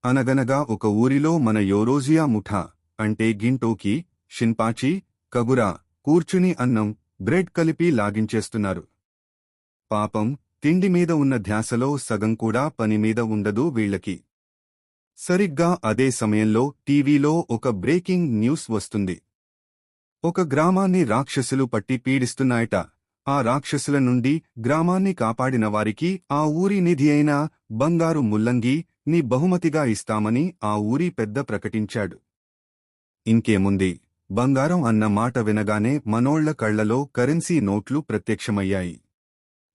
అనగనగా ఒక ఊరిలో మన యోరోజియా ముఠా అంటే గింటోకి, షిన్పాచి, కగురా కూర్చుని అన్నం, బ్రెడ్ కలిపి లాగించేస్తున్నారు. పాపం, తిండి మీద ఉన్న ధ్యాసలో సగం కూడా పనిమీద ఉండదు వీళ్లకి. సరిగ్గా అదే సమయంలో టీవీలో ఒక బ్రేకింగ్ న్యూస్ వస్తుంది. ఒక గ్రామాన్ని రాక్షసులు పట్టి పీడిస్తున్నాయట. ఆ రాక్షసుల నుండి గ్రామాన్ని కాపాడిన వారికి ఆ ఊరి నిధి అయిన బంగారు ముల్లంగి ని బహుమతిగా ఇస్తామని ఆ ఊరి పెద్ద ప్రకటించాడు. ఇంకేముంది, బంగారం అన్న మాట వినగానే మనోళ్ల కళ్లలో కరెన్సీ నోట్లు ప్రత్యక్షమయ్యాయి.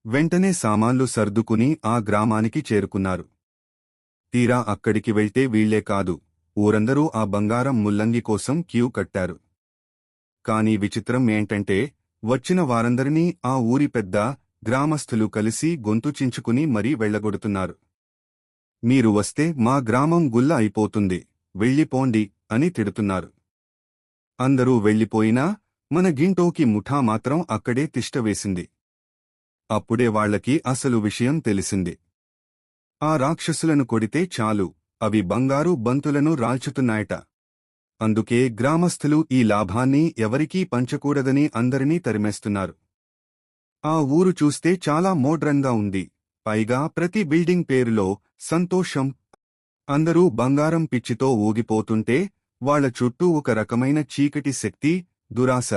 వెంటనే సామాన్లు సర్దుకుని ఆ గ్రామానికి చేరుకున్నారు. తీరా అక్కడికి వెళ్తే వీళ్లే కాదు, ఊరందరూ ఆ బంగారం ముల్లంగి కోసం క్యూ కట్టారు. కాని విచిత్రం ఏంటంటే, వచ్చిన వారందరినీ ఆ ఊరి పెద్ద, గ్రామస్థులు కలిసి గొంతు చించుకుని మరీ వెళ్లగొడుతున్నారు. మీరు వస్తే మా గ్రామం గుల్ల అయిపోతుంది, వెళ్ళిపోండి అని తిడుతున్నారు. అందరూ వెళ్ళిపోయినా మన గింటోకి ముఠా మాత్రం అక్కడే తిష్టవేసింది. అప్పుడే వాళ్లకి అసలు విషయం తెలిసింది. ఆ రాక్షసులను కొడితే చాలు, అవి బంగారు బంతులను రాల్చుతున్నాయట. అందుకే గ్రామస్థులు ఈ లాభాన్ని ఎవరికీ పంచకూడదని అందరినీ తరిమేస్తున్నారు. ఆ ఊరు చూస్తే చాలా మోడ్రన్గా ఉంది. పైగా ప్రతి బిల్డింగ్ పేరులో సంతోషం. అందరూ బంగారం పిచ్చితో ఊగిపోతుంటే వాళ్ల చుట్టూ ఒక రకమైన చీకటి శక్తి, దురాశ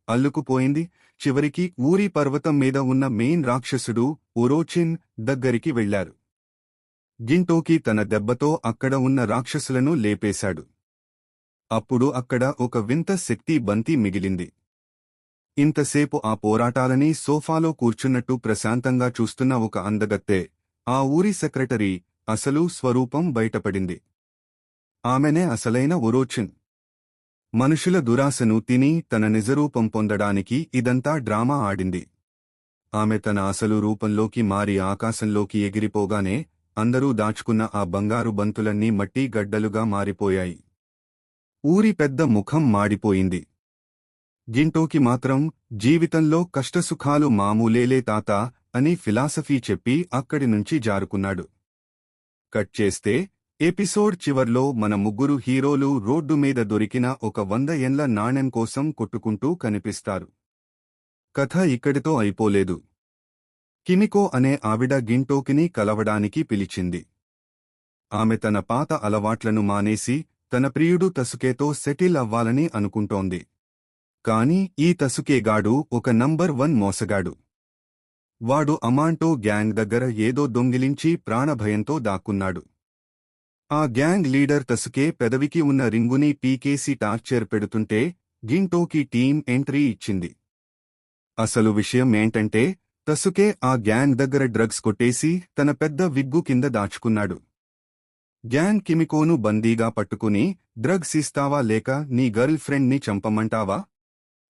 అల్లుకుపోయింది. చివరికి ఊరి పర్వతం మీద ఉన్న మెయిన్ రాక్షసుడు ఒరోచిన్ దగ్గరికి వెళ్లారు. గింటోకి తన దెబ్బతో అక్కడ ఉన్న రాక్షసులను లేపేశాడు. అప్పుడు అక్కడ ఒక వింత శక్తి బంతి మిగిలింది. ఇంతసేపు ఆ పోరాటాలని సోఫాలో కూర్చున్నట్టు ప్రశాంతంగా చూస్తున్న ఒక అందగత్తె, ఆ ఊరి సెక్రటరీ అసలు స్వరూపం బయటపడింది. ఆమెనే అసలైన ఒరోచిన్. మనుషుల దురాశను తిని తన నిజరూపం పొందడానికి ఇదంతా డ్రామా ఆడింది. ఆమె తన అసలు రూపంలోకి మారి ఆకాశంలోకి ఎగిరిపోగానే అందరూ దాచుకున్న ఆ బంగారు బంతులన్నీ మట్టి గడ్డలుగా మారిపోయాయి. ఊరి పెద్ద ముఖం మాడిపోయింది. గింటోకి మాత్రం జీవితంలో కష్టసుఖాలు మామూలేలే తాతా అని ఫిలాసఫీ చెప్పి అక్కడి నుంచి జారుకున్నాడు. కట్ చేస్తే ఎపిసోడ్ చివర్లో మన ముగ్గురు హీరోలు రోడ్డు మీద దొరికిన ఒక 100 ఏండ్ల నాణెం కోసం కొట్టుకుంటూ కనిపిస్తారు. కథ ఇక్కడితో అయిపోలేదు. కిమికో అనే ఆవిడ గింటోకిని కలవడానికి పిలిచింది. ఆమె తన పాత అలవాట్లను మానేసి తన ప్రియుడు తసుకేతో సెటిల్ అవ్వాలని అనుకుంటోంది. కాని ఈ తసుకేగాడు ఒక నంబర్ 1 మోసగాడు. వాడు అమాంటో గ్యాంగ్ దగ్గర ఏదో దొంగిలించి ప్రాణభయంతో దాక్కున్నాడు. ఆ గ్యాంగ్ లీడర్ తసుకే పెదవికి ఉన్న రింగుని పీకేసి టార్చర్ పెడుతుంటే గింటోకి టీం ఎంట్రీ ఇచ్చింది. అసలు విషయం ఏంటంటే, తసుకే ఆ గ్యాంగ్ దగ్గర డ్రగ్స్ కొట్టేసి తన పెద్ద విగ్గు కింద దాచుకున్నాడు. గ్యాంగ్ కిమికోను బందీగా పట్టుకుని డ్రగ్స్ ఇస్తావా లేక నీ గర్ల్ ఫ్రెండ్ని చంపమంటావా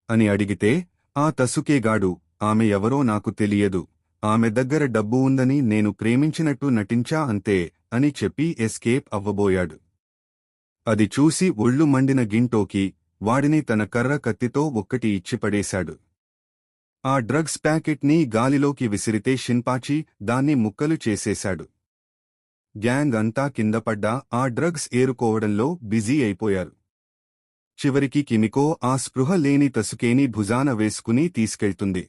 అని అడిగితే, ఆ తసుకేగాడు ఆమె ఎవరో నాకు తెలియదు, ఆమె దగ్గర డబ్బు ఉందని నేను ప్రేమించినట్టు నటించా అంతే అని చెప్పి ఎస్కేప్ అవ్వబోయాడు. అది చూసి ఒళ్ళు మండిన గింటోకి వాడిని తన కర్ర కత్తితో ఒక్కటి ఇచ్చిపడేశాడు. ఆ డ్రగ్స్ ప్యాకెట్ని గాలిలోకి విసిరితే షిన్పాచి దాన్ని ముక్కలు చేసేశాడు. గ్యాంగ్ అంతా కిందపడ్డా ఆ డ్రగ్స్ ఏరుకోవడంలో బిజీ అయిపోయారు. చివరికి కిమికో ఆ స్పృహ లేని తసుకేని భుజాన వేసుకుని తీసుకెళ్తుంది.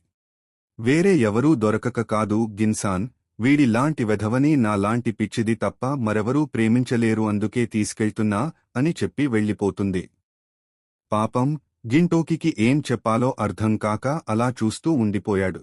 వేరే ఎవరూ దొరకక కాదు గిన్సాన్, వీడి లాంటి వెధవని నా లాంటి పిచ్చిది తప్ప మరెవరూ ప్రేమించలేరు అందుకే తీసుకెళ్తున్నా అని చెప్పి వెళ్ళిపోతుంది. పాపం, గింటోకికి ఏం చెప్పాలో అర్థం కాక అలా చూస్తూ ఉండిపోయాడు.